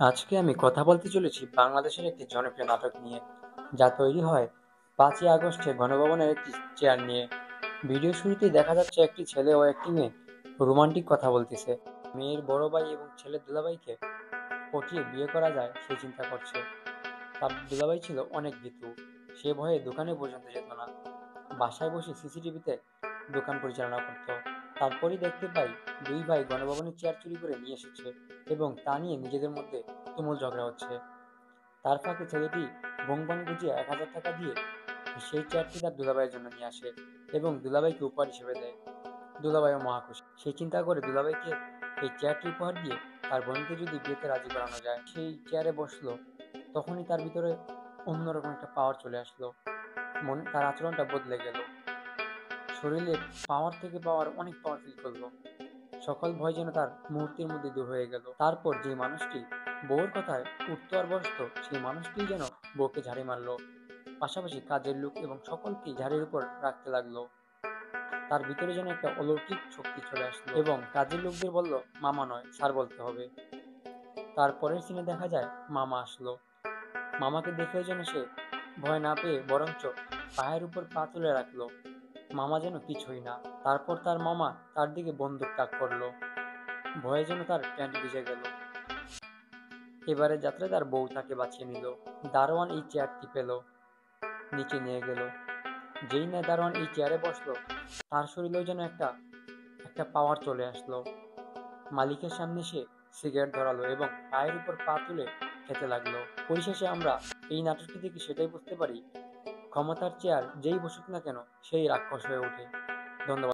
আজকে আমি কথা বলতে চলেছি বাংলাদেশের একটি জনপ্রিয় নাটক নিয়ে, যা তৈরি হয় 5ই আগস্টে গণভবনের একটি চেয়ার নিয়ে। ভিডিও শুরুতেই দেখা যাচ্ছে একটি ছেলে ও একটি মেয়ে রোমান্টিক কথা বলতেছে। মেয়ের বড় ভাই এবং ছেলের দুলাভাইকে পটিয়ে বিয়ে করা যায় সেই চিন্তা করছে। তার দুলাভাই ছিল অনেক ভীতু, সে ভয়ে দোকানে পর্যন্ত যেত না, বাসায় বসে সিসিটিভিতে দোকান পরিচালনা করত। তারপরই দেখতে পাই দুই ভাই গণভবনের চেয়ার চুরি করে নিয়ে এসেছে এবং তা নিয়ে নিজেদের মধ্যে তুমুল ঝগড়া হচ্ছে। তার ফাঁকে ছেলেটি ভং ভং বুঝিয়ে 1,000 টাকা দিয়ে সেই চেয়ারটি তার দুলাভাইয়ের জন্য নিয়ে আসে এবং দুলাভাইকে উপহার হিসেবে দেয়। দুলাভাইও মহাখুশি, সে চিন্তা করে দুলাভাইকে এই চেয়ারটি উপহার দিয়ে তার বোনকে যদি বিয়েতে রাজি করানো যায়। সেই চেয়ারে বসলো, তখনই তার ভিতরে অন্যরকম একটা পাওয়ার চলে আসলো। মনে তার আচরণটা বদলে গেল, শরীরে পাওয়ার থেকে পাওয়ার অনেক পাওয়ার ফিল করলো। সকল ভয় যেন তার মুহূর্তের মধ্যে দূর হয়ে গেল। তারপর যে মানুষটি বউর কথায় উঠতো আর বসতো, সেই মানুষটিই যেন বউকে ঝাড়ি মারলো, পাশাপাশি কাজের লোক এবং সকলকেই ঝাড়ির উপর রাখতে লাগলো। তার ভিতরে যেন একটা অলৌকিক শক্তি চলে আসলো এবং কাজের লোকদের বলল মামা নয় স্যার বলতে হবে। তারপরের সিনে দেখা যায় মামা আসলো। মামাকে দেখেও যেন সে ভয় না পেয়ে বরঞ্চ পায়ের উপর পা তুলে রাখলো, মামা যেন কিছুই না। তারপর তার মামা তার দিকে বন্দুক তাক করলো, ভয়ে যেন তার প্যান্ট ভিজে গেল। এবারে যাত্রায় তার বউ তাকে বাঁচিয়ে নিল। দারোয়ান এই চেয়ারটি পেল, নিচে নিয়ে গেল। যেই না দারোয়ান এই চেয়ারে বসলো, তার শরীরেও যেন একটা একটা পাওয়ার চলে আসলো। মালিকের সামনে সে সিগারেট ধরালো এবং পায়ের উপর পা তুলে খেতে লাগলো। পরিশেষে আমরা এই নাটকটি থেকে সেটাই বুঝতে পারি, ক্ষমতার চেয়ার যেই বসুক না কেন সেই রাক্ষস হয়ে ওঠে। ধন্যবাদ।